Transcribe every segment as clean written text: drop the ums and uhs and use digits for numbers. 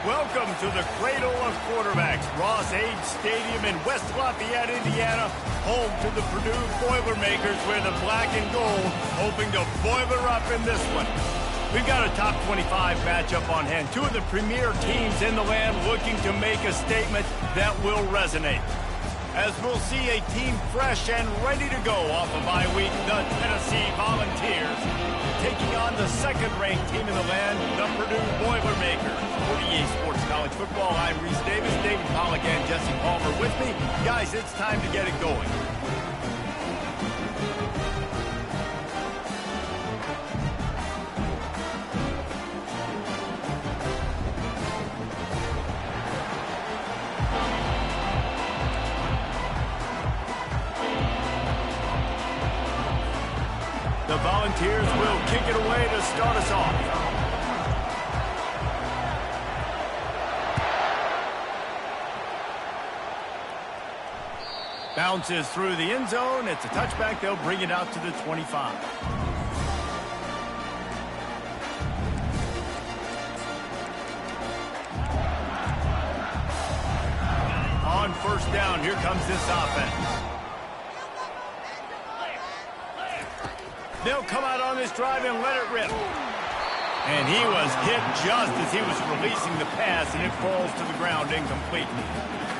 Welcome to the cradle of quarterbacks, Ross Age Stadium in West Lafayette, Indiana, home to the Purdue Boilermakers, where the black and gold hoping to boiler up in this one. We've got a top 25 matchup on hand. Two of the premier teams in the land looking to make a statement that will resonate. As we'll see a team fresh and ready to go off a bye week, the Tennessee Volunteers, taking on the second-ranked team in the land, the Purdue Boilermakers. For EA Sports College Football, I'm Reese Davis, David Pollack, and Jesse Palmer with me. Guys, it's time to get it going. The Volunteers will kick it away to start us off. Bounces through the end zone. It's a touchback. They'll bring it out to the 25. On first down, here comes this offense. They'll come out on this drive and let it rip. And he was hit just as he was releasing the pass, and it falls to the ground incomplete.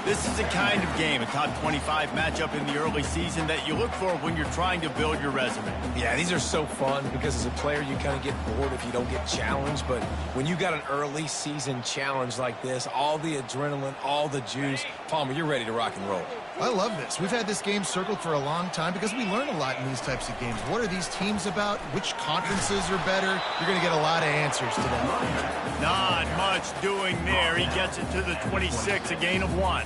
This is the kind of game, a top 25 matchup in the early season, that you look for when you're trying to build your resume. Yeah, these are so fun because as a player, you kind of get bored if you don't get challenged. But when you got an early season challenge like this, all the adrenaline, all the juice, Palmer, you're ready to rock and roll. I love this. We've had this game circled for a long time because we learn a lot in these types of games. What are these teams about? Which conferences are better? You're going to get a lot of answers today. Not much doing there. He gets it to the 26, a gain of 1.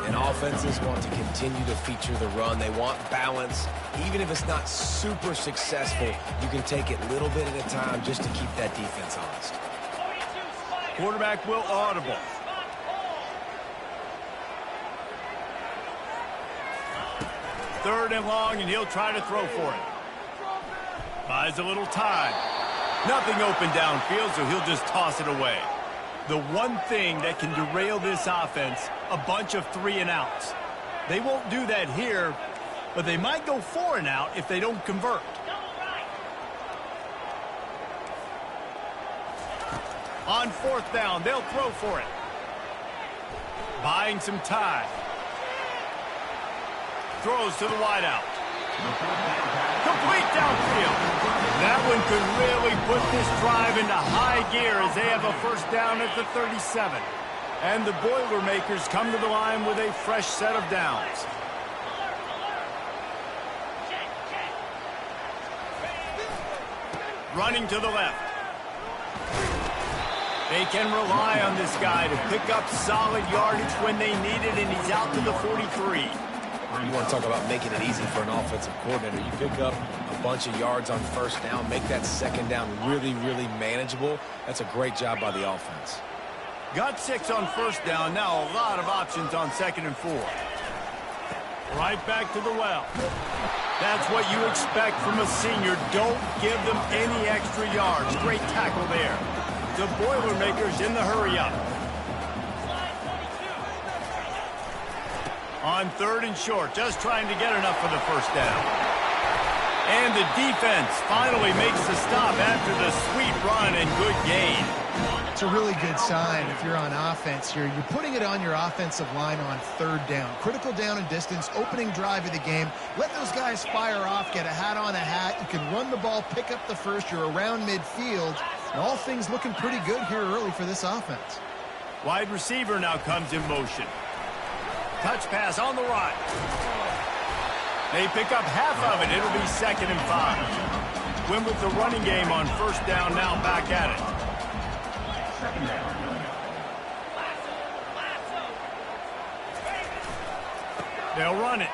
And offenses want to continue to feature the run. They want balance. Even if it's not super successful, you can take it little bit at a time just to keep that defense honest. Quarterback will audible. Third and long, and he'll try to throw for it. Buys a little time. Nothing open downfield, so he'll just toss it away. The one thing that can derail this offense, a bunch of 3-and-outs. They won't do that here, but they might go 4-and-out if they don't convert. On fourth down, they'll throw for it. Buying some time. Throws to the wideout. Complete downfield. That one could really put this drive into high gear as they have a first down at the 37. And the Boilermakers come to the line with a fresh set of downs. Running to the left. They can rely on this guy to pick up solid yardage when they need it, and he's out to the 43. You want to talk about making it easy for an offensive coordinator. You pick up a bunch of yards on first down, make that second down really, really manageable. That's a great job by the offense. Got 6 on first down. Now a lot of options on 2nd and 4. Right back to the well. That's what you expect from a senior. Don't give them any extra yards. Great tackle there. The Boilermakers in the hurry-up. On 3rd and short, just trying to get enough for the first down. And the defense finally makes the stop after the sweet run and good gain. It's a really good sign if you're on offense here. You're putting it on your offensive line on 3rd down. Critical down and distance, opening drive of the game. Let those guys fire off, get a hat on a hat. You can run the ball, pick up the first. You're around midfield. And all things looking pretty good here early for this offense. Wide receiver now comes in motion. Touch pass on the right. They pick up half of it. It'll be 2nd and 5. Win with the running game on first down, now back at it. They'll run it.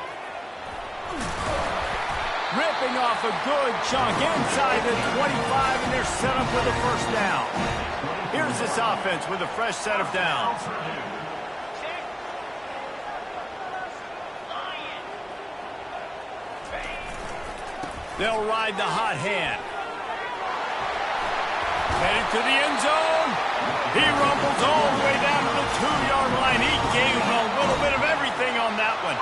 Ripping off a good chunk inside the 25, and they're set up with a first down. Here's this offense with a fresh set of downs. They'll ride the hot hand. Headed to the end zone. He rumbles all the way down to the 2-yard line. He gave him a little bit of everything on that one.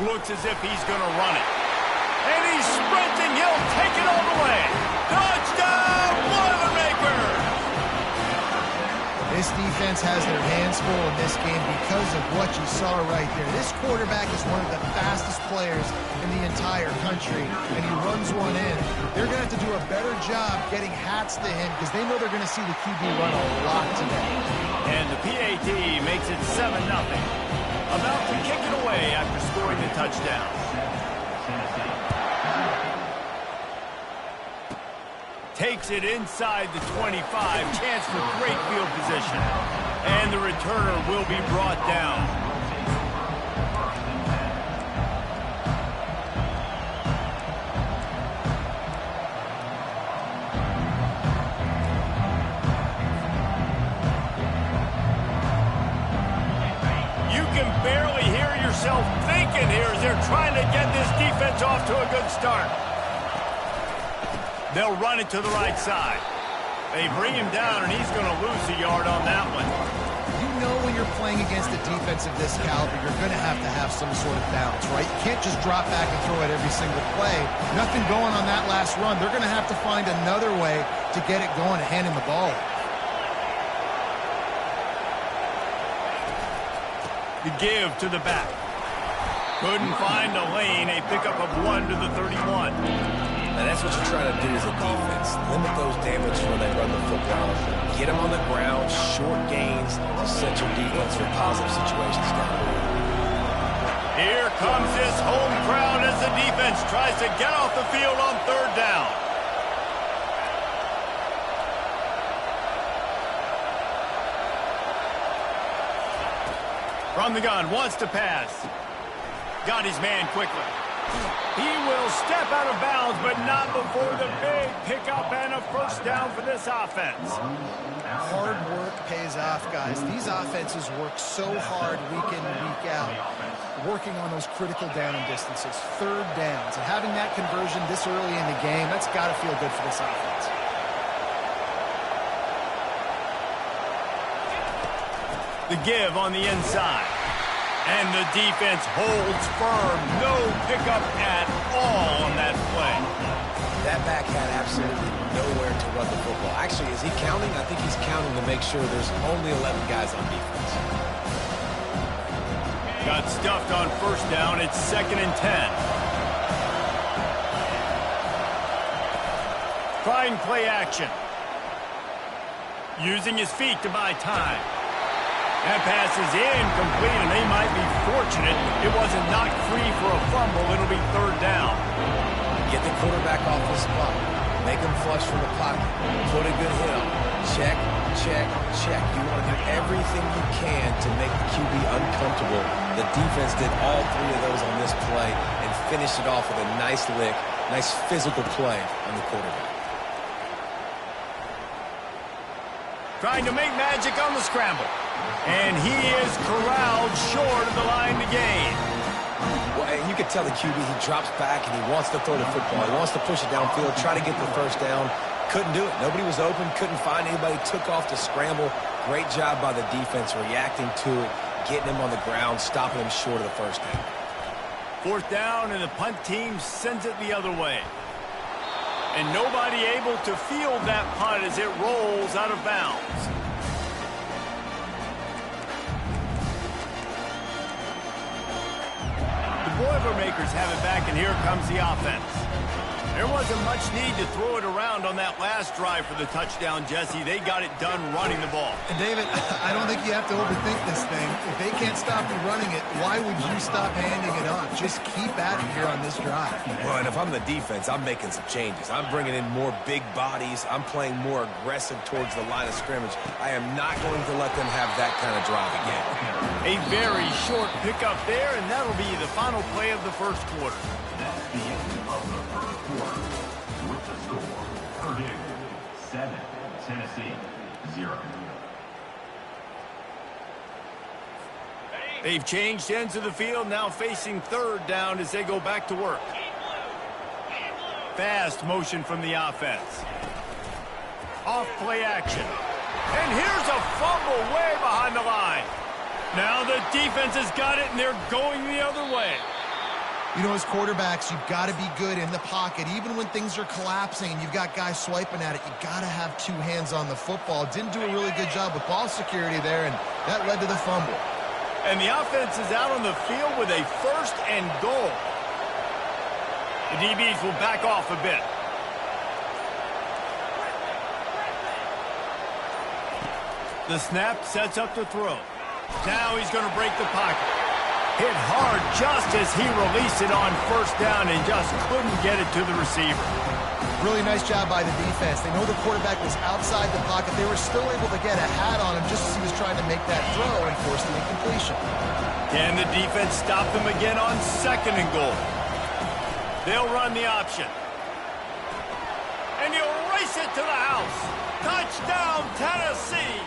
Looks as if he's going to run it. And he's sprinting. He'll take it all the way. Touchdown, Boilermakers! This defense has their hands full in this game because of what you saw right there. This quarterback is one of the fastest players in the entire country, and he runs one in. They're going to have to do a better job getting hats to him because they know they're going to see the QB run a lot today. And the PAT makes it 7-0. About to kick it away after scoring the touchdown. Takes it inside the 25. Chance for great field position. And the returner will be brought down. Barely hear yourself thinking here as they're trying to get this defense off to a good start. They'll run it to the right side. They bring him down, and he's going to lose a yard on that one. You know when you're playing against a defense of this caliber, you're going to have some sort of balance, right? You can't just drop back and throw it every single play. Nothing going on that last run. They're going to have to find another way to get it going and hand him the ball. The give to the back. Couldn't find a lane. A pickup of 1 to the 31. Now that's what you're trying to do as a defense. Limit those damages when they run the football. Get them on the ground, short gains to set your defense for positive situations down the road. Here comes this home crowd as the defense tries to get off the field on 3rd down. From the gun, wants to pass. Got his man quickly. He will step out of bounds, but not before the big pickup and a 1st down for this offense. Hard work pays off, guys. These offenses work so hard week in and week out, working on those critical down and distances, 3rd downs. And having that conversion this early in the game, that's got to feel good for this offense. The give on the inside. And the defense holds firm. No pickup at all on that play. That back had absolutely nowhere to run the football. Actually, is he counting? I think he's counting to make sure there's only 11 guys on defense. Got stuffed on 1st down. It's 2nd and 10. Trying play action. Using his feet to buy time. That pass is incomplete, and they might be fortunate it wasn't knocked free for a fumble. It'll be 3rd down. Get the quarterback off the spot. Make him flush from the pocket. Put a good hit on him. Check, check, check. You want to do everything you can to make the QB uncomfortable. The defense did all 3 of those on this play and finished it off with a nice lick, nice physical play on the quarterback. Trying to make magic on the scramble. And he is corralled short of the line to gain. Well, you can tell the QB, he drops back and he wants to throw the football. He wants to push it downfield, try to get the 1st down. Couldn't do it. Nobody was open, couldn't find anybody, took off to scramble. Great job by the defense reacting to it, getting him on the ground, stopping him short of the 1st down. 4th down, and the punt team sends it the other way. And nobody able to field that punt as it rolls out of bounds. Boilermakers have it back, and here comes the offense. There wasn't much need to throw it around on that last drive for the touchdown, Jesse. They got it done running the ball. And, David, I don't think you have to overthink this thing. If they can't stop you running it, why would you stop handing it off? Just keep at it here on this drive. Well, and if I'm the defense, I'm making some changes. I'm bringing in more big bodies. I'm playing more aggressive towards the line of scrimmage. I am not going to let them have that kind of drive again. A very short pickup there, and that'll be the final play of the 1st quarter. That's the end of the 1st quarter. With the score, Purdue 7, Tennessee 0. Ready? They've changed ends of the field, now facing third down as they go back to work. Fast motion from the offense. Off play action. And here's a fumble way behind the line. Now the defense has got it, and they're going the other way. You know, as quarterbacks, you've got to be good in the pocket. Even when things are collapsing and you've got guys swiping at it, you've got to have two hands on the football. Didn't do a really good job with ball security there, and that led to the fumble. And the offense is out on the field with a 1st and goal. The DBs will back off a bit. The snap sets up to throw. Now he's going to break the pocket. Hit hard just as he released it on 1st down and just couldn't get it to the receiver. Really nice job by the defense. They know the quarterback was outside the pocket. They were still able to get a hat on him just as he was trying to make that throw and force the incompletion. Can the defense stop them again on 2nd and goal? They'll run the option. And he'll race it to the house. Touchdown, Tennessee!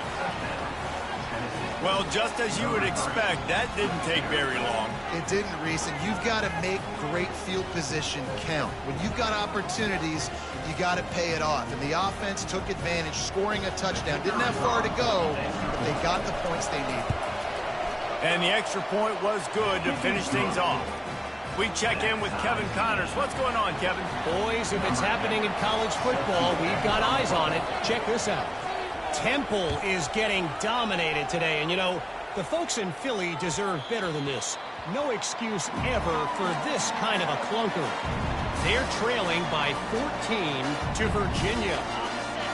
Well, just as you would expect, that didn't take very long. It didn't, Reese, and you've got to make great field position count. When you've got opportunities, you got to pay it off. And the offense took advantage, scoring a touchdown. Didn't have far to go, but they got the points they needed. And the extra point was good to finish things off. We check in with Kevin Connors. What's going on, Kevin? Boys, if it's happening in college football, we've got eyes on it. Check this out. Temple is getting dominated today, and you know, the folks in Philly deserve better than this. No excuse ever for this kind of a clunker. They're trailing by 14 to Virginia.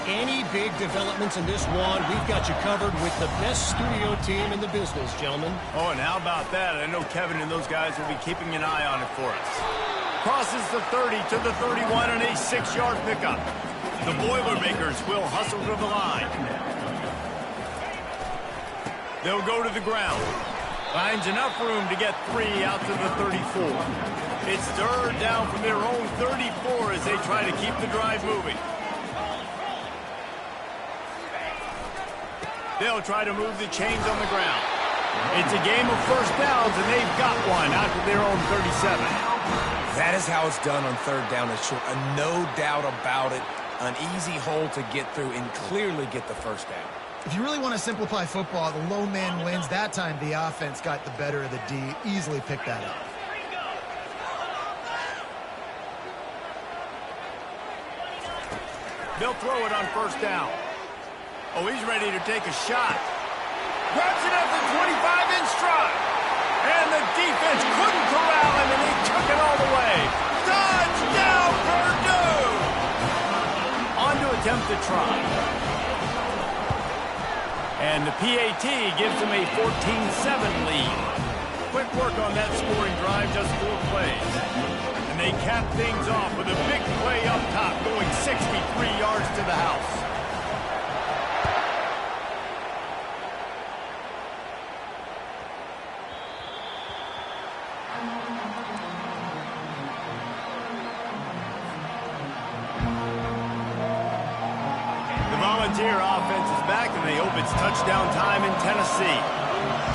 Any big developments in this one, we've got you covered with the best studio team in the business, gentlemen. Oh, and how about that? I know Kevin and those guys will be keeping an eye on it for us. Crosses the 30 to the 31 and a 6-yard pickup. The Boilermakers will hustle to the line. They'll go to the ground. Finds enough room to get 3 out to the 34. It's 3rd down from their own 34 as they try to keep the drive moving. They'll try to move the chains on the ground. It's a game of 1st downs, and they've got one out to their own 37. That is how it's done on 3rd down and short. No doubt about it. An easy hole to get through and clearly get the 1st down. If you really want to simplify football, the lone man wins. That time, the offense got the better of the D. Easily picked that up. They'll throw it on 1st down. Oh, he's ready to take a shot. Grabs it at the 25 in stride. And the defense couldn't corral him, and he took it all the way. Touchdown, Purdue! On to attempt to try. And the PAT gives him a 14-7 lead. Quick work on that scoring drive, just 4 plays. And they cap things off with a big play up top, going 63 yards to the house. Volunteer offense is back, and they hope it's touchdown time in Tennessee.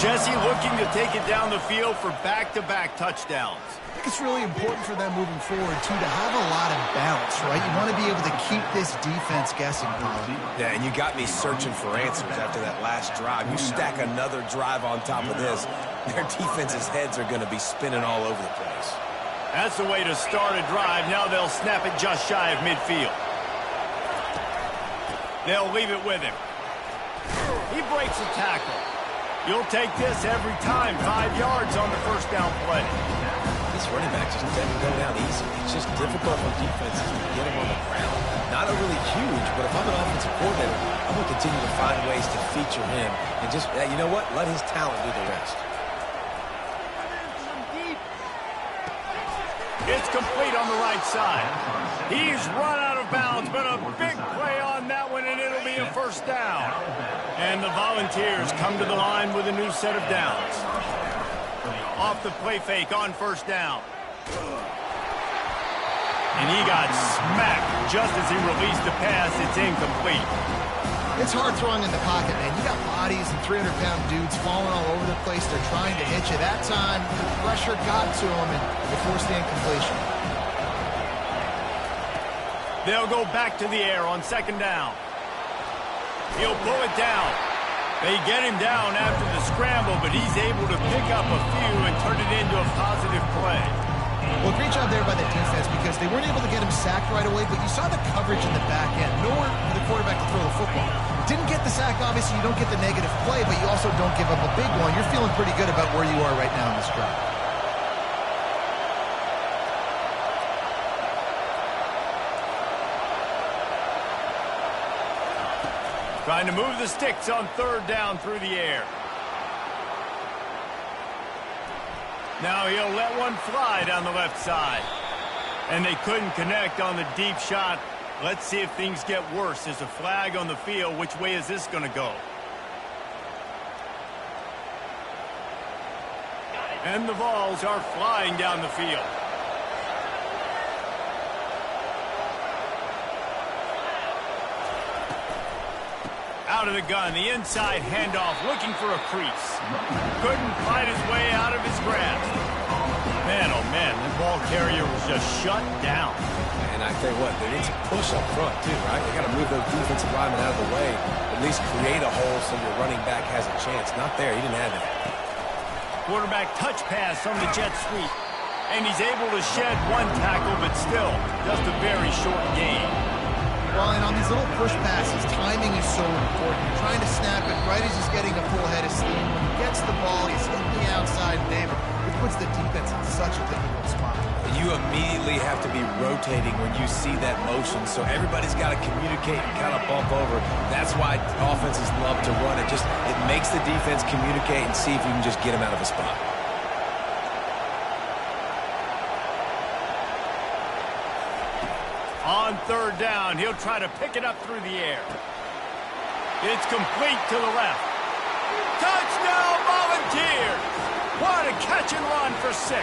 Jesse looking to take it down the field for back-to-back touchdowns. I think it's really important for them moving forward, too, to have a lot of bounce, right? You want to be able to keep this defense guessing, Colin. Yeah, and you got me searching for answers after that last drive. You stack another drive on top of this, their defense's heads are going to be spinning all over the place. That's the way to start a drive. Now they'll snap it just shy of midfield. They'll leave it with him. He breaks a tackle. You'll take this every time. 5 yards on the 1st down play. This running back just doesn't go down easy. It's just difficult for defenses to get him on the ground. Not overly huge, but if I'm an offensive coordinator, I'm going to continue to find ways to feature him. And just, you know what? Let his talent do the rest. It's complete on the right side. He's run out of bounds, but a big play on that one, and it'll be a 1st down. And the Volunteers come to the line with a new set of downs. Off the play fake on 1st down. And he got smacked just as he released the pass. It's incomplete. It's hard throwing in the pocket, man. You got bodies and 300-pound dudes falling all over the place. They're trying to hit you. That time, the pressure got to them, and they forced the incompletion. They'll go back to the air on second down. He'll pull it down. They get him down after the scramble, but he's able to pick up a few and turn it into a positive play. Well, great job there by the defense because they weren't able to get him sacked right away, but you saw the coverage in the back end. Nowhere for the quarterback to throw the football. Didn't get the sack, obviously. You don't get the negative play, but you also don't give up a big one. You're feeling pretty good about where you are right now in this drive. Trying to move the sticks on third down through the air. Now he'll let one fly down the left side. And they couldn't connect on the deep shot. Let's see if things get worse. There's a flag on the field. Which way is this going to go? And the balls are flying down the field. Out of the gun, the inside handoff, looking for a crease. Couldn't fight his way out of his grasp. Man, oh man, the ball carrier was just shut down. And I tell you what, they need to push up front too, right? They got to move those defensive linemen out of the way, at least create a hole so your running back has a chance. Not there, he didn't have it. Quarterback touch pass on the jet sweep. And he's able to shed one tackle, but still, just a very short gain. Well, and on these little push passes, timing is so important. You're trying to snap it right as he's getting a full head of steam. When he gets the ball, he's hitting the outside neighbor, which puts the defense in such a difficult spot. You immediately have to be rotating when you see that motion, so everybody's got to communicate and kind of bump over. That's why offenses love to run it. It makes the defense communicate and see if you can just get him out of a spot. On third down, he'll try to pick it up through the air. It's complete to the left. Touchdown, Volunteers! What a catch and run for 6.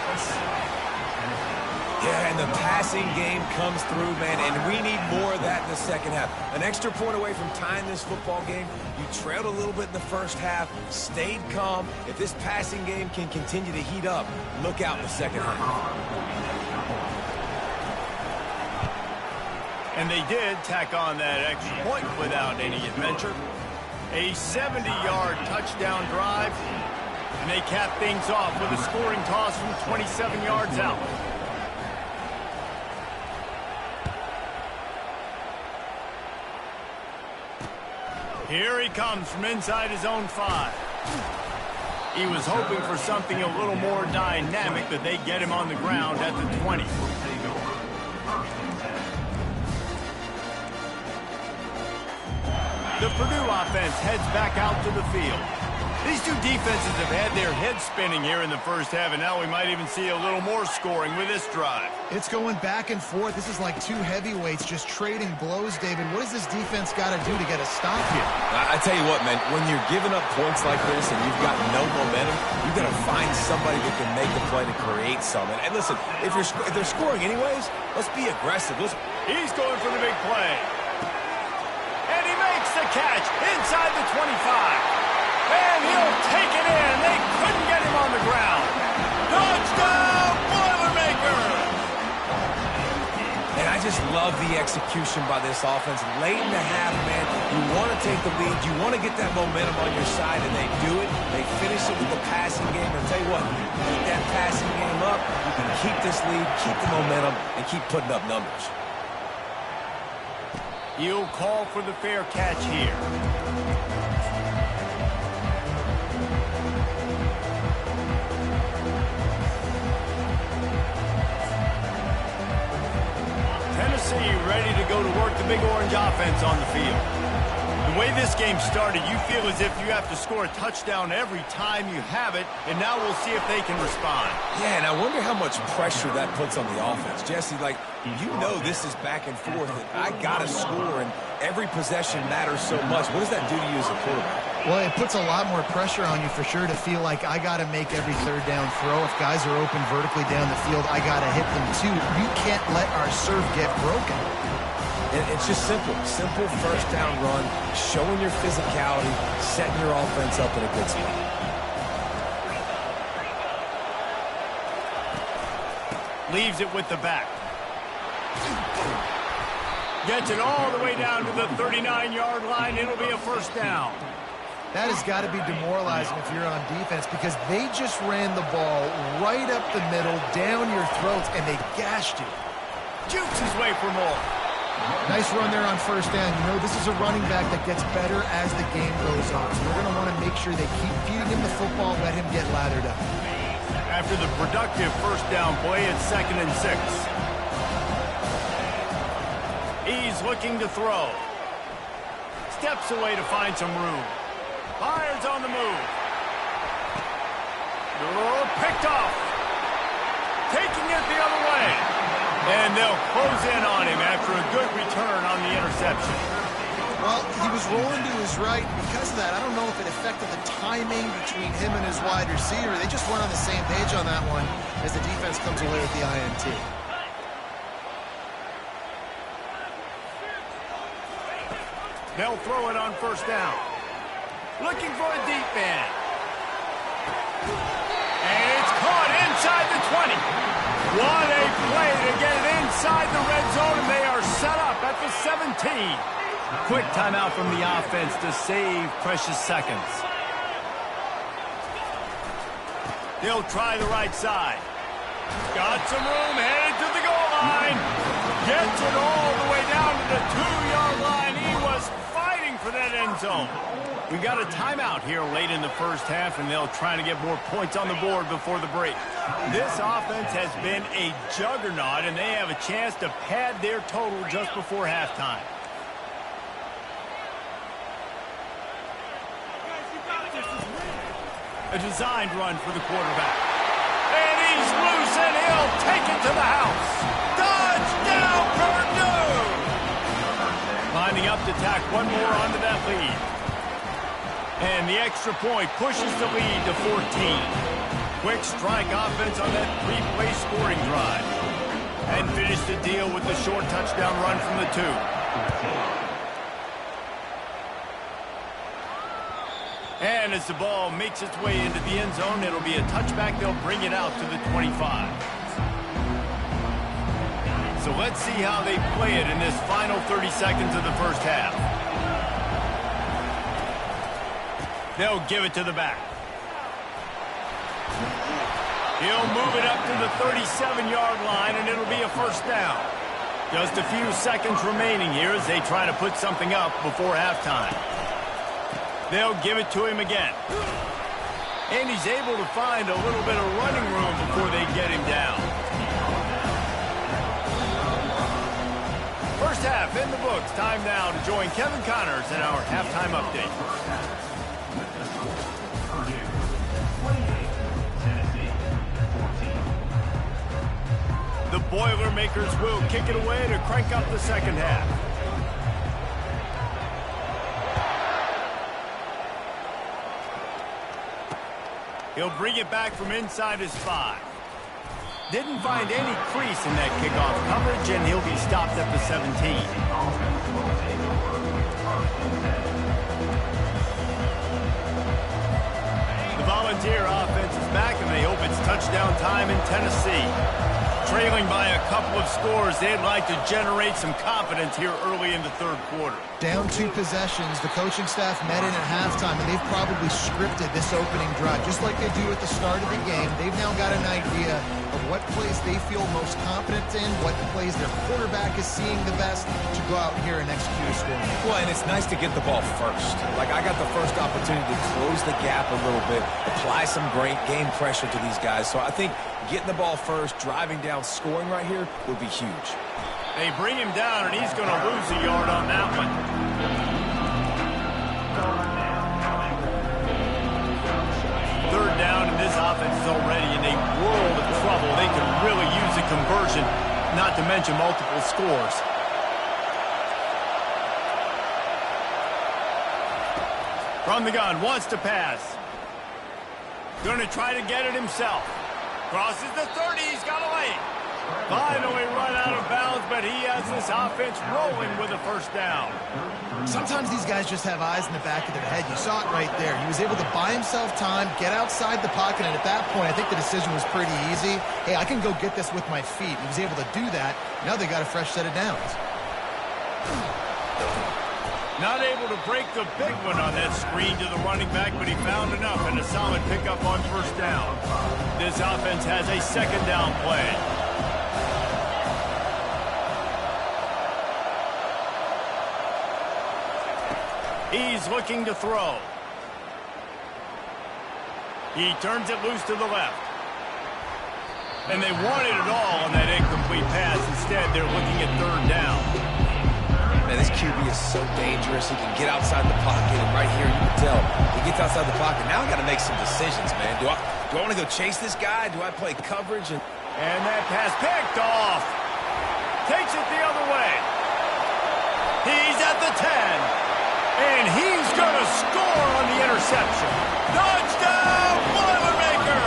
Yeah, and the passing game comes through, man, and we need more of that in the second half. An extra point away from tying this football game. You trailed a little bit in the first half, stayed calm. If this passing game can continue to heat up, look out in the second half. And they did tack on that extra point without any adventure. A 70-yard touchdown drive, and they cap things off with a scoring toss from 27 yards out. Here he comes from inside his own 5. He was hoping for something a little more dynamic, but they get him on the ground at the 20. The Purdue offense heads back out to the field. These two defenses have had their heads spinning here in the first half, and now we might even see a little more scoring with this drive. It's going back and forth. This is like two heavyweights just trading blows, David. What does this defense got to do to get a stop here? I tell you what, man, when you're giving up points like this and you've got no momentum, you've got to find somebody that can make the play to create something. And listen, if they're scoring anyways, let's be aggressive. He's going for the big play. And he makes the catch inside the 25. And he'll take it in. They couldn't get him on the ground. Touchdown, Boilermakers! And I just love the execution by this offense. Late in the half, man, you want to take the lead. You want to get that momentum on your side, and they do it. They finish it with the passing game. And I'll tell you what, keep that passing game up. You can keep this lead, keep the momentum, and keep putting up numbers. He'll call for the fair catch here. Tennessee ready to go to work the Big Orange offense on the field. The way this game started, you feel as if you have to score a touchdown every time you have it, and now we'll see if they can respond. Yeah, and I wonder how much pressure that puts on the offense. Jesse, like, you know this is back and forth, and I got to score, and every possession matters so much. What does that do to you as a quarterback? Well, it puts a lot more pressure on you for sure to feel like I got to make every third down throw. If guys are open vertically down the field, I got to hit them too. You can't let our serve get broken. And it's just simple first down run, showing your physicality, setting your offense up in a good spot. Leaves it with the back. Gets it all the way down to the 39-yard line. It'll be a first down. That has got to be demoralizing if you're on defense because they just ran the ball right up the middle, down your throats, and they gashed you. Jukes his way for more. Nice run there on first down. You know, this is a running back that gets better as the game goes on. So they're going to want to make sure they keep feeding him the football, let him get lathered up. After the productive first down play, it's 2nd and 6. He's looking to throw. Steps away to find some room. Fires on the move. Oh, picked off. Taking it the other way. And they'll close in on him after a good return on the interception. Well, he was rolling to his right. Because of that, I don't know if it affected the timing between him and his wide receiver. They just weren't on the same page on that one as the defense comes away with the INT. They'll throw it on first down. Looking for a deep man. And it's caught inside the 20. What a play to get it inside the red zone, and they are set up at the 17. Quick timeout from the offense to save precious seconds. They'll try the right side. Got some room, headed to the goal line. Gets it all the way down to the 2-yard line. He was fighting for that end zone. We got a timeout here late in the first half, and they'll try to get more points on the board before the break. This offense has been a juggernaut, and they have a chance to pad their total just before halftime. A designed run for the quarterback. And he's loose, and he'll take it to the house. Touchdown, Purdue! Lining up to tack one more onto that lead. And the extra point pushes the lead to 14. Quick strike offense on that 3-play scoring drive. And finish the deal with the short touchdown run from the 2. And as the ball makes its way into the end zone, it'll be a touchback. They'll bring it out to the 25. So let's see how they play it in this final 30 seconds of the first half. They'll give it to the back. He'll move it up to the 37-yard line, and it'll be a first down. Just a few seconds remaining here as they try to put something up before halftime. They'll give it to him again. And he's able to find a little bit of running room before they get him down. First half in the books. Time now to join Kevin Connors in our halftime update. The Boilermakers will kick it away to crank up the second half. He'll bring it back from inside his 5. Didn't find any crease in that kickoff coverage, and he'll be stopped at the 17. The Volunteer offense is back, and they hope it's touchdown time in Tennessee. Trailing by a couple of scores, they'd like to generate some confidence here early in the third quarter. Down 2 possessions, the coaching staff met in at halftime, and they've probably scripted this opening drive, just like they do at the start of the game. They've now got an idea of what plays they feel most confident in, what plays their quarterback is seeing the best to go out here and execute a score. Well, and it's nice to get the ball first. Like, I got the first opportunity to close the gap a little bit, apply some great game pressure to these guys. So I think getting the ball first, driving down, scoring right here would be huge. They bring him down, and he's going to lose a yard on that one. Third down, and this offense is already in a world of trouble. They could really use a conversion, not to mention multiple scores. From the gun, wants to pass. Going to try to get it himself. Crosses the 30, he's got a lane. Finally run out of bounds, but he has this offense rolling with a first down. Sometimes these guys just have eyes in the back of their head. You saw it right there. He was able to buy himself time, get outside the pocket, and at that point, I think the decision was pretty easy. Hey, I can go get this with my feet. He was able to do that. Now they got a fresh set of downs. Not able to break the big one on that screen to the running back, but he found enough and a solid pickup on first down. This offense has a second down play. He's looking to throw. He turns it loose to the left. And they wanted it all on that incomplete pass. Instead, they're looking at third down. Man, this QB is so dangerous. He can get outside the pocket, and right here you can tell he gets outside the pocket. Now I got to make some decisions, man. Do I want to go chase this guy? Do I play coverage? And that pass picked off. Takes it the other way. He's at the 10. And he's going to score on the interception. Touchdown, Boilermaker!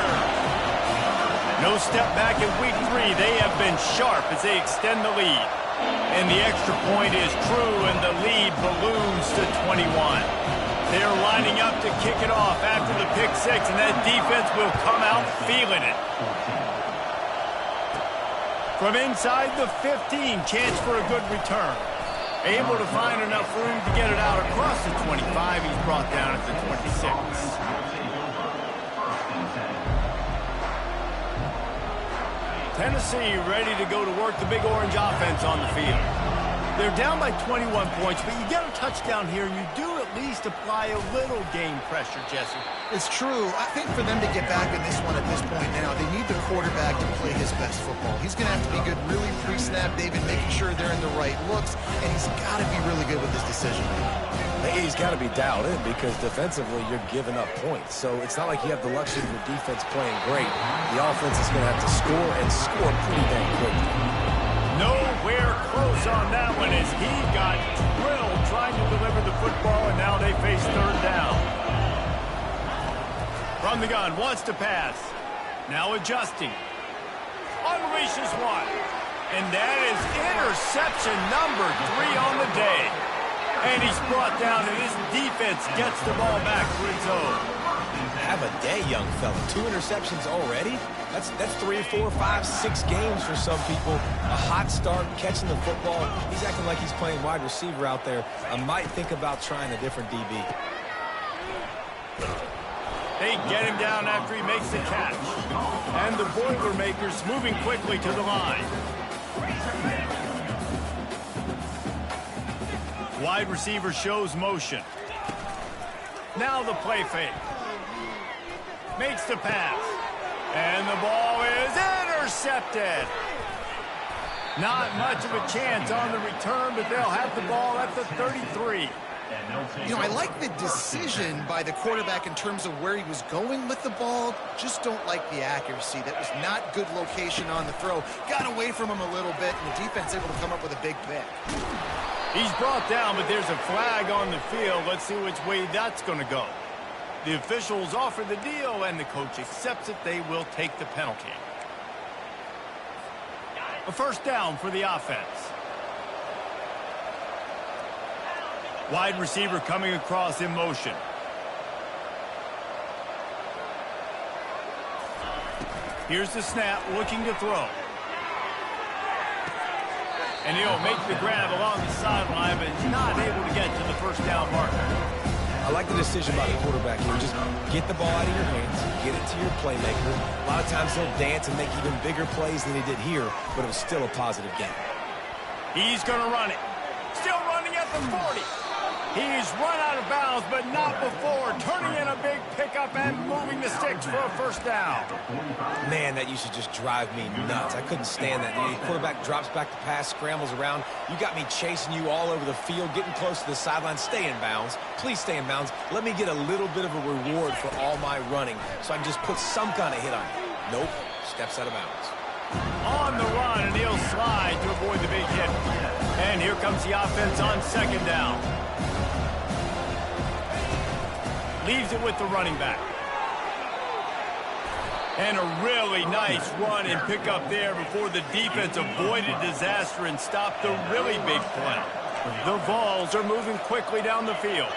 No step back in week 3. They have been sharp as they extend the lead. And the extra point is true, and the lead balloons to 21. They're lining up to kick it off after the pick 6, and that defense will come out feeling it. From inside the 15, chance for a good return. Able to find enough room to get it out across the 25. He's brought down at the 26. Tennessee ready to go to work the Big Orange offense on the field. They're down by 21 points, but you get a touchdown here, you do at least apply a little game pressure, Jesse. It's true. I think for them to get back in this one at this point now, they need the quarterback to play his best football. He's going to have to be good really pre-snap, David, making sure they're in the right looks, and he's got to be really good with his decision making. he's got to be dialed in because defensively you're giving up points. So it's not like you have the luxury of your defense playing great. The offense is going to have to score and score pretty dang quickly. Nowhere close on that one as he got drilled trying to deliver the football, and now they face third down. From the gun, wants to pass. Now adjusting. Unleashes one. And that is interception number 3 on the day. And he's brought down, and his defense gets the ball back for its own. Have a day, young fella. 2 interceptions already? That's 3, 4, 5, 6 games for some people. A hot start, catching the football. He's acting like he's playing wide receiver out there. I might think about trying a different DB. They get him down after he makes the catch. And the Boilermakers moving quickly to the line. Wide receiver shows motion. Now the play fake. Makes the pass. And the ball is intercepted. Not much of a chance on the return, but they'll have the ball at the 33. You know, I like the decision by the quarterback in terms of where he was going with the ball. Just don't like the accuracy. That was not good location on the throw. Got away from him a little bit, and the defense able to come up with a big pick. He's brought down, but there's a flag on the field. Let's see which way that's going to go. The officials offer the deal, and the coach accepts it. They will take the penalty. A first down for the offense. Wide receiver coming across in motion. Here's the snap, looking to throw. And he'll make the grab along the sideline, but he's not able to get to the first down marker. I like the decision by the quarterback here. Just get the ball out of your hands, get it to your playmaker. A lot of times he'll dance and make even bigger plays than he did here, but it was still a positive game. He's going to run it. Still running at the 40. He's run out of bounds, but not before turning in a big pickup and moving the sticks for a first down. Man, that used to just drive me nuts. I couldn't stand that. The quarterback drops back the pass, scrambles around. You got me chasing you all over the field, getting close to the sideline. Stay in bounds. Please stay in bounds. Let me get a little bit of a reward for all my running so I can just put some kind of hit on you. Nope. Steps out of bounds. On the run, and he'll slide to avoid the big hit. And here comes the offense on second down. Leaves it with the running back. And a really nice run and pick up there before the defense avoided disaster and stopped the really big play. The Vols are moving quickly down the field.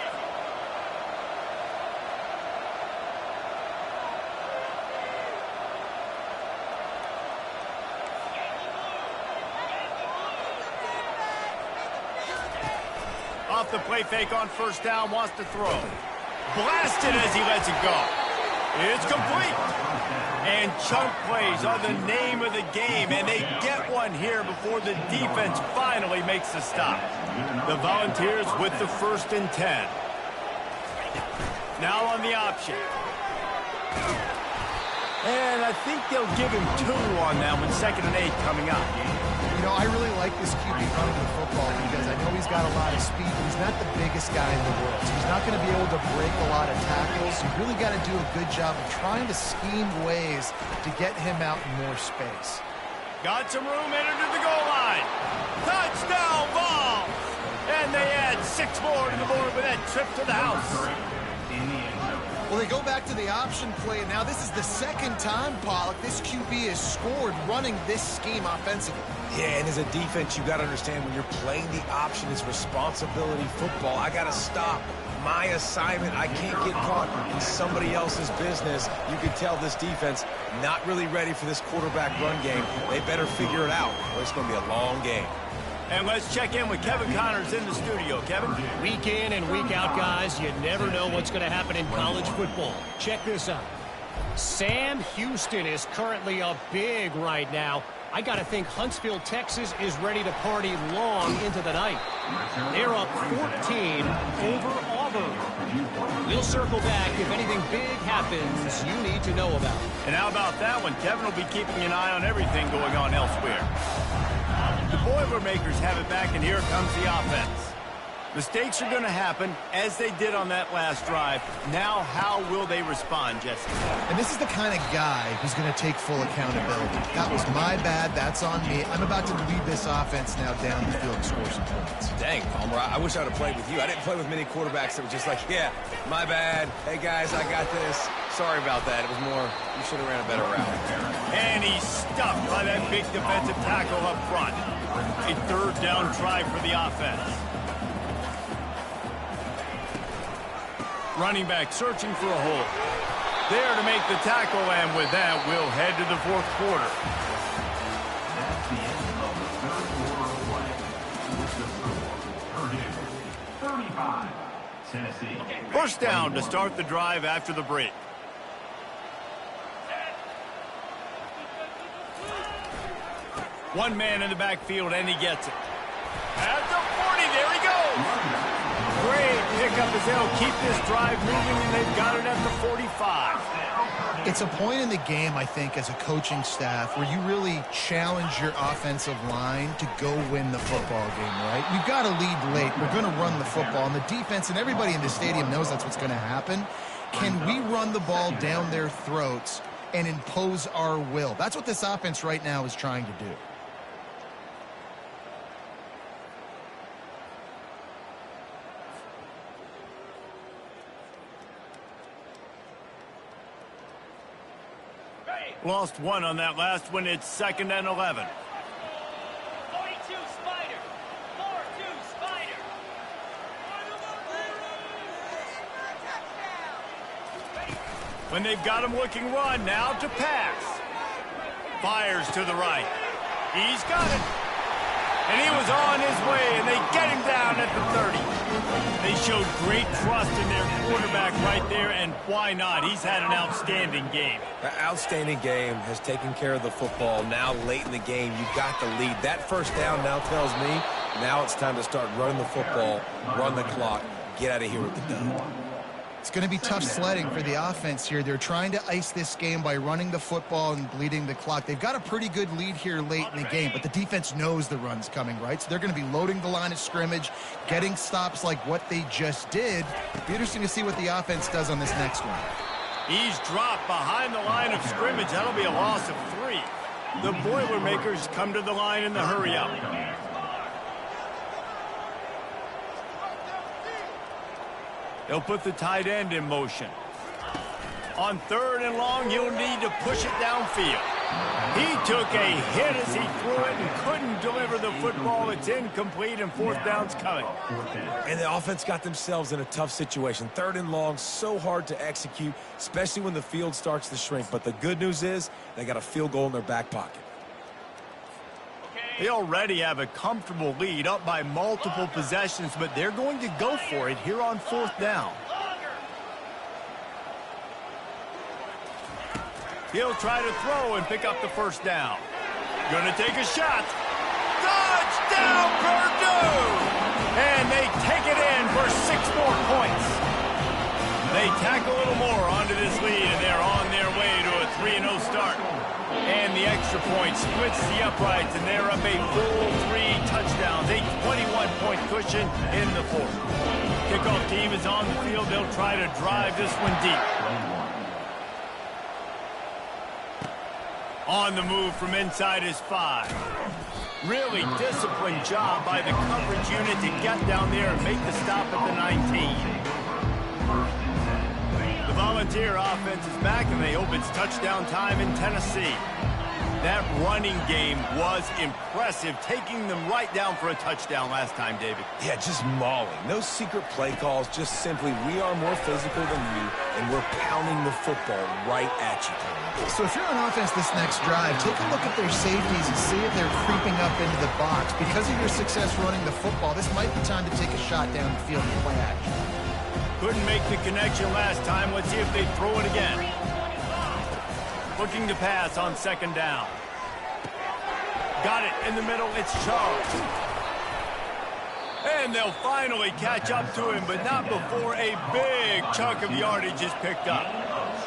Off the play fake on first down, wants to throw. Blasted as he lets it go. It's complete. And chunk plays are the name of the game, and they get one here before the defense finally makes the stop. The Volunteers with the 1st and 10. Now on the option. And I think they'll give him 2 on that one, 2nd and 8 coming up. You know, I really like this QB running the football because I know he's got a lot of speed, but he's not the biggest guy in the world. So he's not going to be able to break a lot of tackles. You really got to do a good job of trying to scheme ways to get him out in more space. Got some room, entered to the goal line. Touchdown, Vols! And they add 6 more to the board with that trip to the house. Well, they go back to the option play. Now, this is the 2nd time, Pollock, this QB has scored running this scheme offensively. Yeah, and as a defense, you got to understand when you're playing the option, it's responsibility football. I got to stop my assignment. I can't get caught in somebody else's business. You can tell this defense not really ready for this quarterback run game. They better figure it out, or it's going to be a long game. And let's check in with Kevin Connors in the studio. Kevin? Week in and week out, guys, you never know what's going to happen in college football. Check this out. Sam Houston is currently up big right now. I got to think Huntsville, Texas is ready to party long into the night. They're up 14 over Auburn. We'll circle back if anything big happens you need to know about. And how about that one? Kevin will be keeping an eye on everything going on elsewhere. The Boilermakers have it back, and here comes the offense. Mistakes are going to happen, as they did on that last drive. Now, how will they respond, Jesse? And this is the kind of guy who's going to take full accountability. That was my bad. That's on me. I'm about to lead this offense now down the field and score some points. Dang, Palmer, I wish I would have played with you. I didn't play with many quarterbacks that were just like, yeah, my bad. Hey, guys, I got this. Sorry about that. It was more, you should have ran a better route. And he's stuffed by that big defensive tackle up front. A 3rd down try for the offense. Running back searching for a hole. There to make the tackle, and with that, we'll head to the 4th quarter. That's the end of the 3rd quarter of play. With the score, Purdue 35, Tennessee. 1st down to start the drive after the break. One man in the backfield, and he gets it. At the 40, there he goes. Great pickup as they'll keep this drive moving, and they've got it at the 45. It's a point in the game, I think, as a coaching staff, where you really challenge your offensive line to go win the football game, right? We've got to lead late. We're going to run the football, and the defense and everybody in the stadium knows that's what's going to happen. Can we run the ball down their throats and impose our will? That's what this offense right now is trying to do. Lost 1 on that last one. It's 2nd and 11. 42 Spider. 4-2 Spider. When they've got him looking run, now to pass. Fires to the right. He's got it. And he was on his way, and they get him down at the 30. They showed great trust in their quarterback right there, and why not? He's had an outstanding game. That outstanding game has taken care of the football. Now, late in the game, you got the lead. That 1st down now tells me now it's time to start running the football, run the clock, get out of here with the dub. It's going to be tough sledding for the offense here. They're trying to ice this game by running the football and bleeding the clock. They've got a pretty good lead here late in the game, but the defense knows the run's coming, right? So they're going to be loading the line of scrimmage, getting stops like what they just did. It'll be interesting to see what the offense does on this next one. He's dropped behind the line of scrimmage. That'll be a loss of 3. The Boilermakers come to the line in the hurry-up. They'll put the tight end in motion. On 3rd and long, you'll need to push it downfield. He took a hit as he threw it and couldn't deliver the football. It's incomplete, and 4th down's coming. And the offense got themselves in a tough situation. 3rd and long, so hard to execute, especially when the field starts to shrink. But the good news is they got a field goal in their back pocket. They already have a comfortable lead, up by multiple possessions, but they're going to go for it here on 4th down. He'll try to throw and pick up the 1st down. Gonna take a shot. Touchdown, Purdue! And they take it in for 6 more points. They tack a little more onto this lead, and they're on their way to a 3-0 start. And the extra point splits the uprights, and they're up a full 3 touchdowns, a 21-point cushion in the 4th. Kickoff team is on the field. They'll try to drive this one deep. On the move from inside his 5. Really disciplined job by the coverage unit to get down there and make the stop at the 19. The Volunteer offense is back, and they hope it's touchdown time in Tennessee. That running game was impressive, taking them right down for a touchdown last time, David. Yeah, just mauling. No secret play calls, just simply we are more physical than you, and we're pounding the football right at you. So if you're on offense this next drive, take a look at their safeties and see if they're creeping up into the box. Because of your success running the football, this might be time to take a shot down the field and play action. Couldn't make the connection last time. Let's see if they throw it again. Looking to pass on 2nd down. Got it in the middle. It's Charles. And they'll finally catch up to him, but not before a big chunk of yardage is picked up.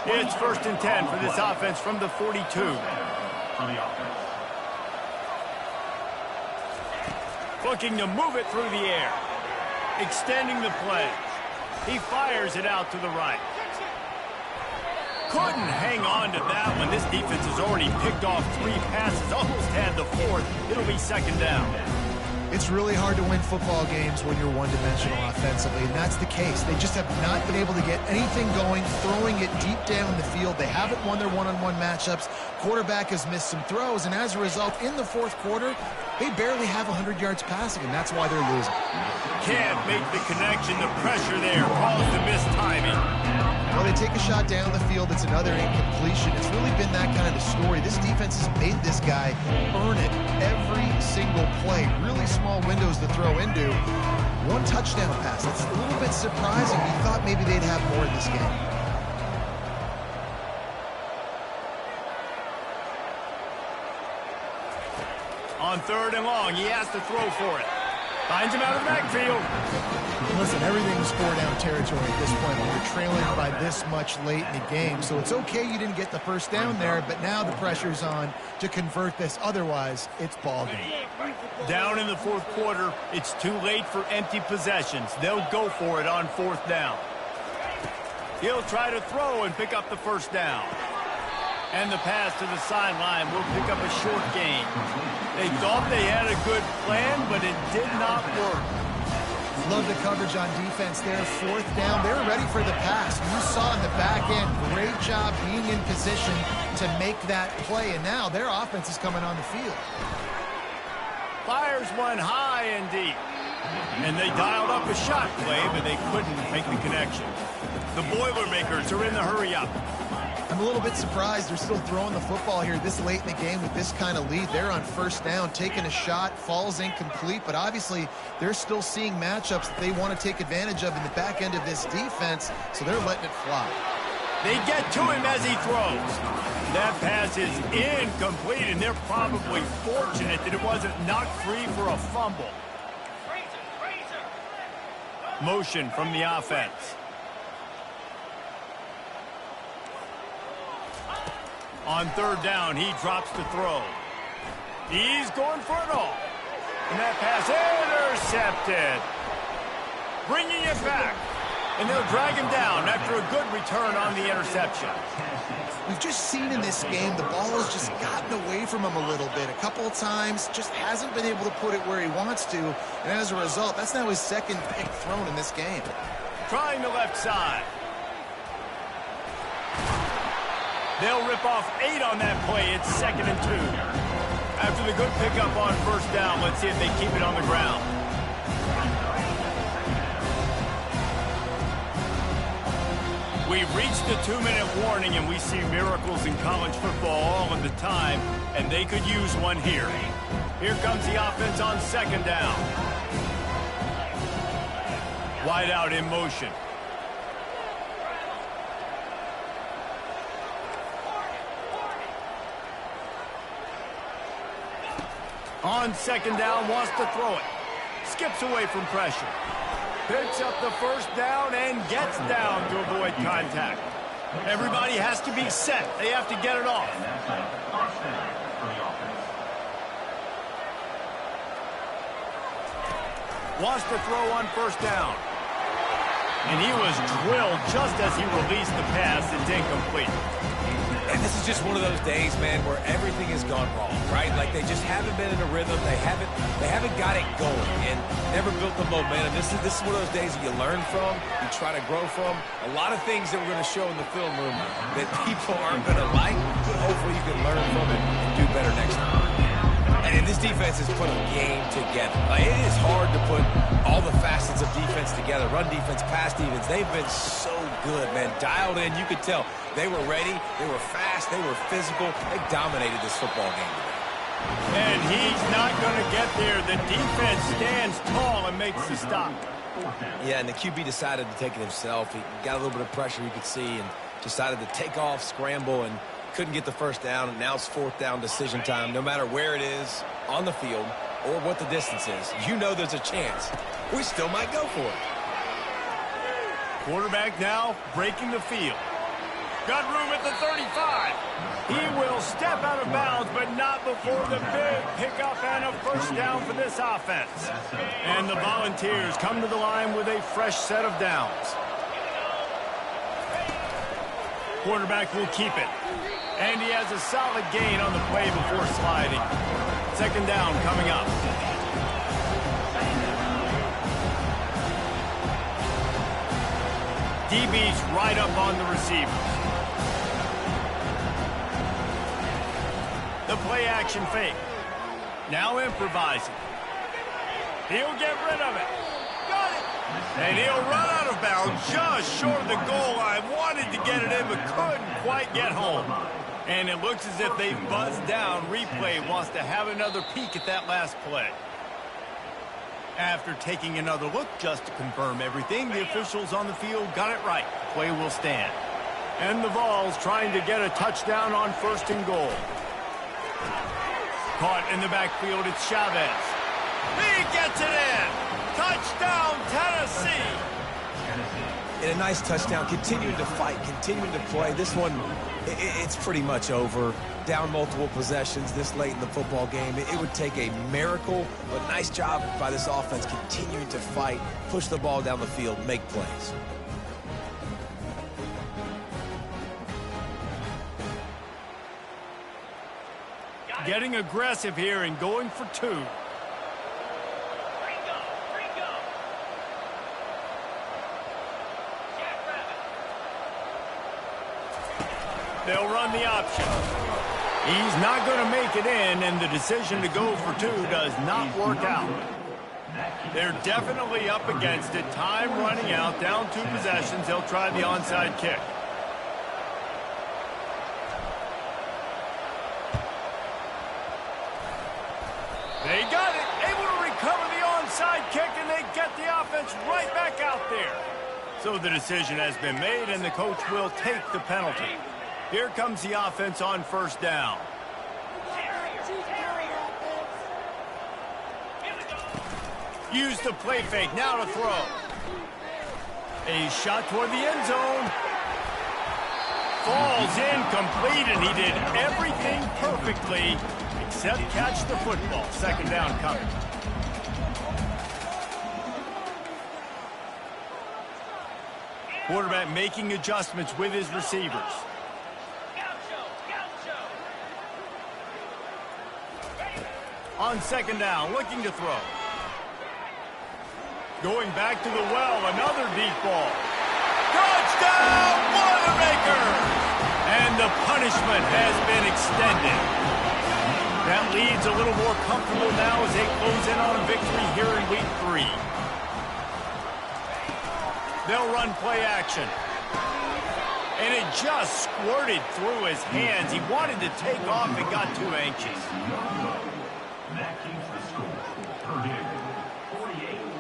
It's 1st and 10 for this offense from the 42. Looking to move it through the air. Extending the play. He fires it out to the right. Couldn't hang on to that one. This defense has already picked off 3 passes, almost had the 4th. It'll be 2nd down. It's really hard to win football games when you're one-dimensional offensively, and that's the case. They just have not been able to get anything going, throwing it deep down the field. They haven't won their one-on-one matchups. Quarterback has missed some throws, and as a result, in the 4th quarter, they barely have 100 yards passing, and that's why they're losing. Can't make the connection. The pressure there caused the missed timing. Well, they take a shot down the field. It's another incompletion. It's really been that kind of a story. This defense has made this guy earn it every single play. Really small windows to throw into. 1 touchdown pass. That's a little bit surprising. You thought maybe they'd have more in this game. On 3rd and long, he has to throw for it. Finds him out of the backfield. Listen, everything's 4-down territory at this point when you're trailing by this much late in the game. So it's okay you didn't get the 1st down there, but now the pressure's on to convert this. Otherwise, it's ball game. Down in the 4th quarter, it's too late for empty possessions. They'll go for it on 4th down. He'll try to throw and pick up the 1st down. And the pass to the sideline will pick up a short gain. They thought they had a good plan, but it did not work. Love the coverage on defense there. 4th down. They were ready for the pass. You saw in the back end, great job being in position to make that play. And now their offense is coming on the field. Fires one high and deep. And they dialed up a shot play, but they couldn't make the connection. The Boilermakers are in the hurry-up. I'm a little bit surprised they're still throwing the football here this late in the game with this kind of lead. They're on 1st down, taking a shot, falls incomplete, but obviously they're still seeing matchups that they want to take advantage of in the back end of this defense, so they're letting it fly. They get to him as he throws. That pass is incomplete, and they're probably fortunate that it wasn't knocked free for a fumble. Motion from the offense. On 3rd down, he drops to throw. He's going for it all. And that pass intercepted. Bringing it back. And they'll drag him down after a good return on the interception. We've just seen in this game the ball has just gotten away from him a little bit. A couple of times, just hasn't been able to put it where he wants to. And as a result, that's now his 2nd pick thrown in this game. Trying the left side. They'll rip off 8 on that play. It's 2nd and 2. After the good pickup on first down, let's see if they keep it on the ground. We've reached the 2-minute warning, and we see miracles in college football all of the time, and they could use one here. Here comes the offense on 2nd down. Wide out in motion. On 2nd down, wants to throw it. Skips away from pressure. Picks up the first down and gets down to avoid contact. Everybody has to be set. They have to get it off. Wants to throw on first down. And he was drilled just as he released the pass. It's incomplete. And this is just one of those days, man, where everything has gone wrong, right? Like they just haven't been in a rhythm. They haven't got it going and never built the momentum. This is one of those days that you learn from, you try to grow from. A lot of things that we're going to show in the film room that people aren't going to like, but hopefully you can learn from it and do better next time. And this defense has put a game together. Like, it is hard to put all the facets of defense together. Run defense, pass defense. They've been so good, man. Dialed in. You could tell they were ready. They were fast. They were physical. They dominated this football game today. And he's not going to get there. The defense stands tall and makes the stop. Yeah, and the QB decided to take it himself. He got a little bit of pressure, you could see, and decided to take off, scramble, and couldn't get the first down. And now it's 4th down decision time. No matter where it is on the field or what the distance is, you know there's a chance we still might go for it. Quarterback now breaking the field. Got room at the 35. He will step out of bounds, but not before the big pickup and a first down for this offense. And the Volunteers come to the line with a fresh set of downs. Quarterback will keep it. And he has a solid gain on the play before sliding. 2nd down coming up. DB's right up on the receivers. The play action fake. Now improvising. He'll get rid of it. Got it. And he'll run out of bounds just short of the goal line. Wanted to get it in, but couldn't quite get home. And it looks as if they buzzed down. Replay wants to have another peek at that last play. After taking another look just to confirm everything, the officials on the field got it right. Play will stand. And the Vols trying to get a touchdown on 1st and goal. Caught in the backfield, it's Chavez. He gets it in. Touchdown, Tennessee. And a nice touchdown, continuing to fight, continuing to play. This one, it's pretty much over. Down multiple possessions this late in the football game. It would take a miracle, but nice job by this offense continuing to fight, push the ball down the field, make plays. Getting aggressive here and going for 2. They'll run the option. He's not going to make it in, and the decision to go for 2 does not work out. They're definitely up against it. Time running out, down 2 possessions. They'll try the onside kick. They got it, able to recover the onside kick, and they get the offense right back out there. So the decision has been made, and the coach will take the penalty. Here comes the offense on 1st down. Use the play fake, now to throw. A shot toward the end zone. Falls incomplete, and he did everything perfectly except catch the football. 2nd down coming. Quarterback making adjustments with his receivers. On 2nd down, looking to throw. Going back to the well, another deep ball. Touchdown, Boilermakers! And the punishment has been extended. That lead's a little more comfortable now as they close in on a victory here in week 3. They'll run play action. And it just squirted through his hands. He wanted to take off and got too anxious.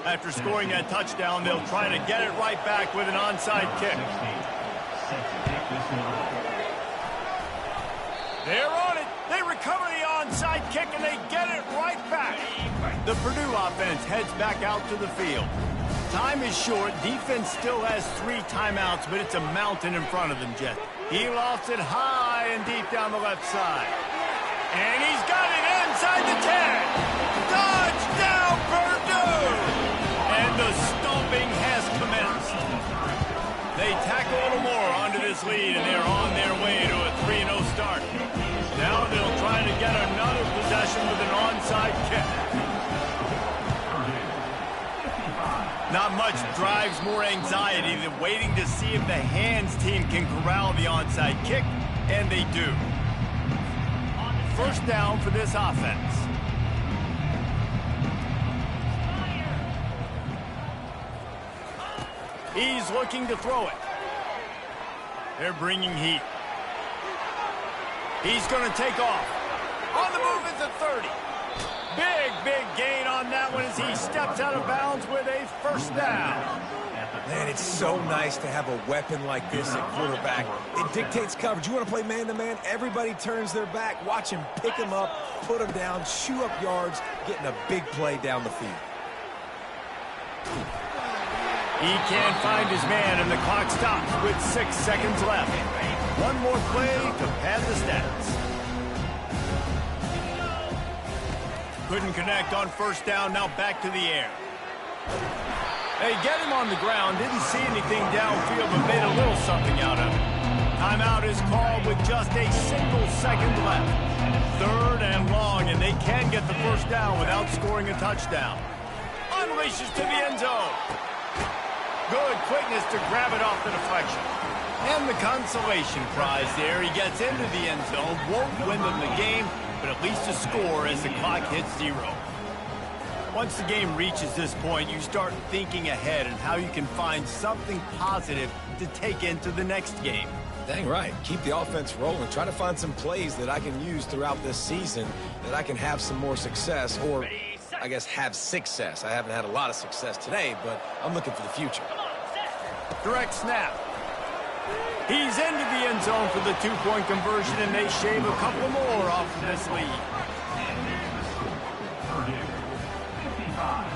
After scoring that touchdown, they'll try to get it right back with an onside kick. They're on it. They recover the onside kick, and they get it right back. The Purdue offense heads back out to the field. Time is short. Defense still has 3 timeouts, but it's a mountain in front of them, Jet. He lost it high and deep down the left side. And he's got it inside the 10. Touchdown, Purdue! And the stomping has commenced. They tack a little more onto this lead, and they're on their way to a 3-0 start. Now they'll try to get another possession with an onside kick. Not much drives more anxiety than waiting to see if the hands team can corral the onside kick, and they do. First down for this offense. He's looking to throw it. They're bringing heat. He's going to take off. On the move at the 30. Big gain on that one as he steps out of bounds with a first down. Man, it's so nice to have a weapon like this at quarterback. It dictates coverage. You want to play man-to-man? Everybody turns their back. Watch him pick him up, put him down, chew up yards, getting a big play down the field. He can't find his man, and the clock stops with 6 seconds left. One more play to pad the stats. Couldn't connect on first down, now back to the air. They get him on the ground, didn't see anything downfield, but made a little something out of it. Timeout is called with just a single second left. 3rd and long, and they can get the first down without scoring a touchdown. Unleashes to the end zone. Good quickness to grab it off the deflection. And the consolation prize there. He gets into the end zone, won't win them the game, but at least a score as the clock hits 0. Once the game reaches this point, you start thinking ahead and how you can find something positive to take into the next game. Dang right. Keep the offense rolling. Try to find some plays that I can use throughout this season that I can have some more success, or I guess have success. I haven't had a lot of success today, but I'm looking for the future. Direct snap. He's into the end zone for the 2-point conversion, and they shave a couple more off of this lead. Purdue, 55.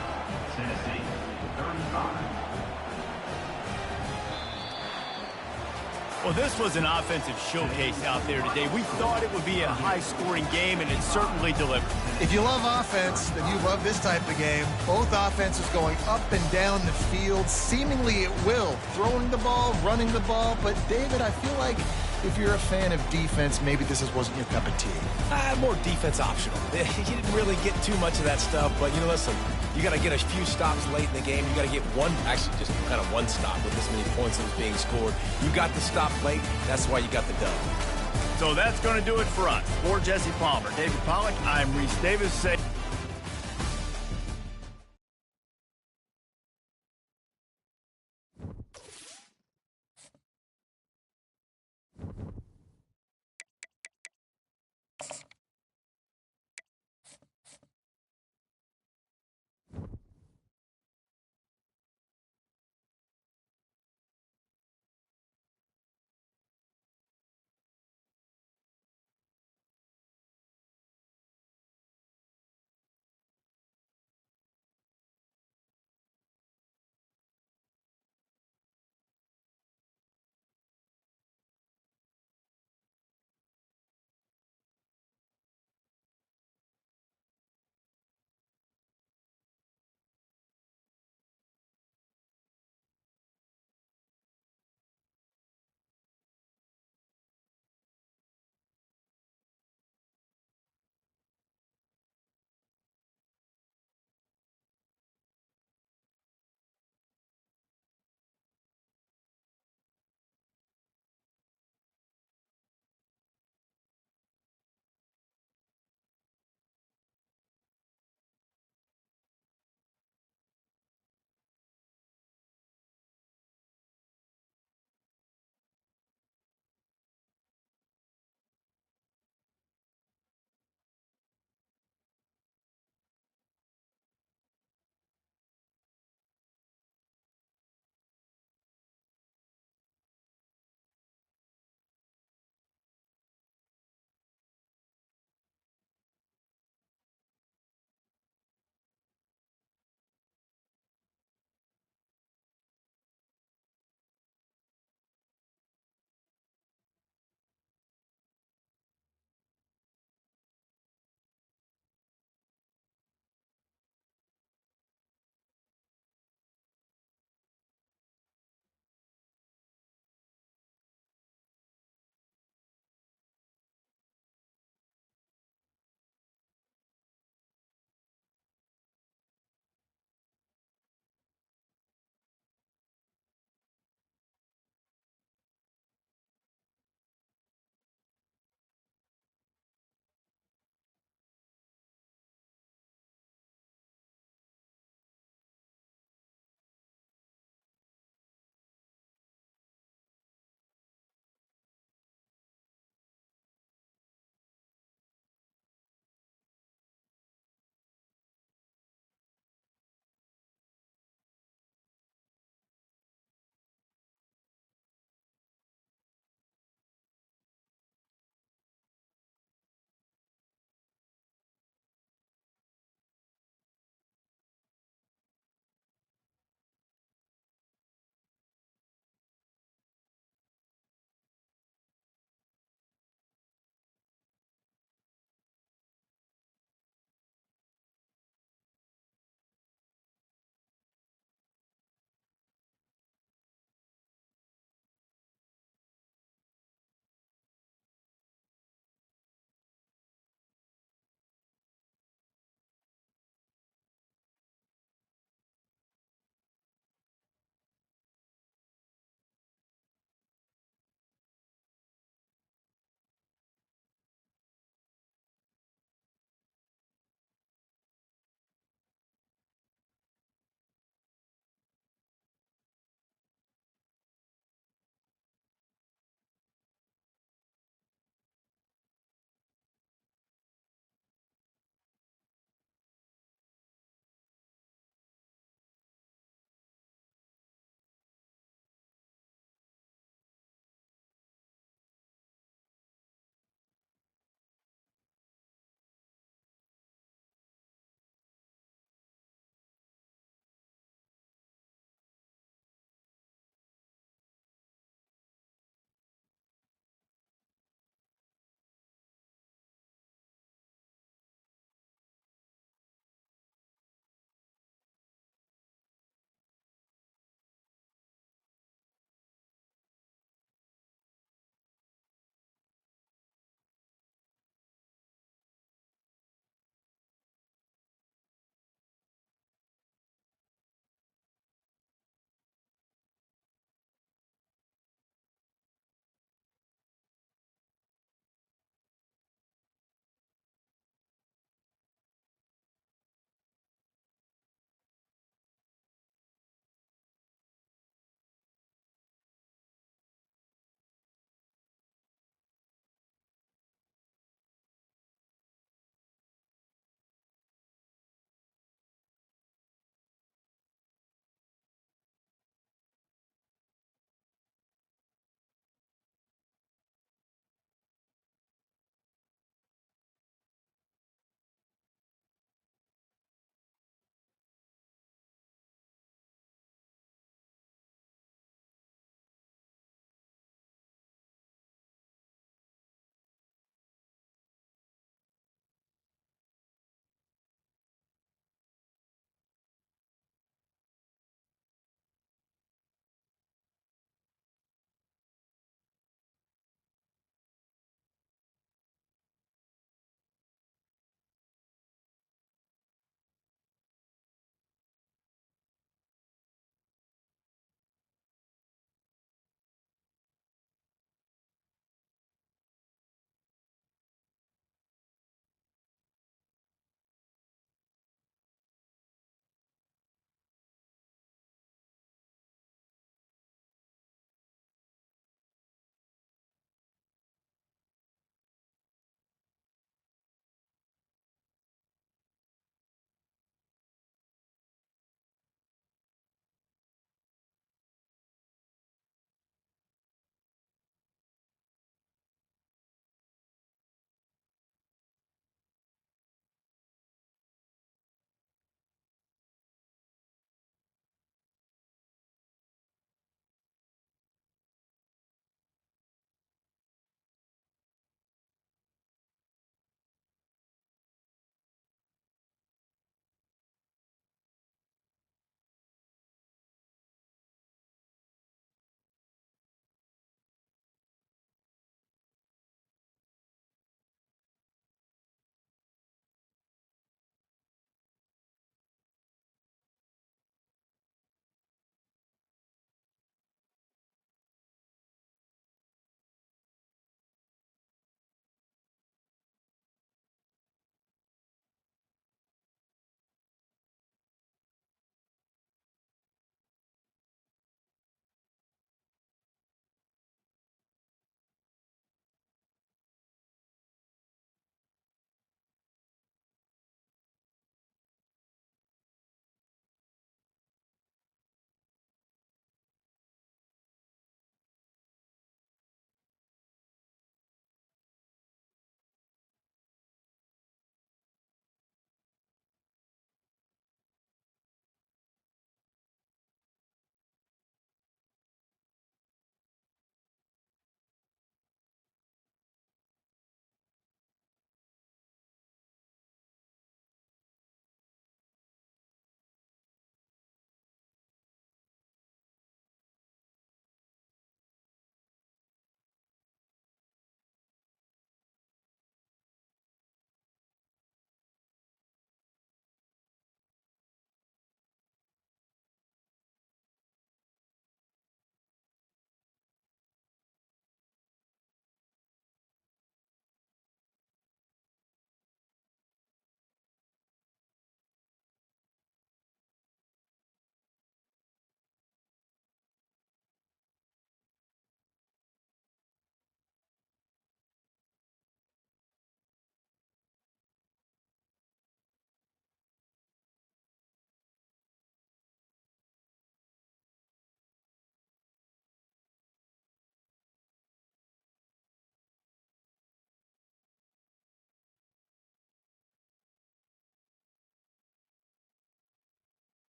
Tennessee, 35. Well, this was an offensive showcase out there today. We thought it would be a high-scoring game, and it certainly delivered. If you love offense, then you love this type of game. Both offenses going up and down the field, seemingly at will. Throwing the ball, running the ball. But, David, I feel like if you're a fan of defense, maybe this wasn't your cup of tea. More defense optional. You didn't really get too much of that stuff, but, you know, listen, you got to get a few stops late in the game. You got to get actually just kind of one stop with this many points that was being scored. You got the stop late. That's why you got the dub. So that's going to do it for us. For Jesse Palmer, David Pollack, I'm Reese Davis.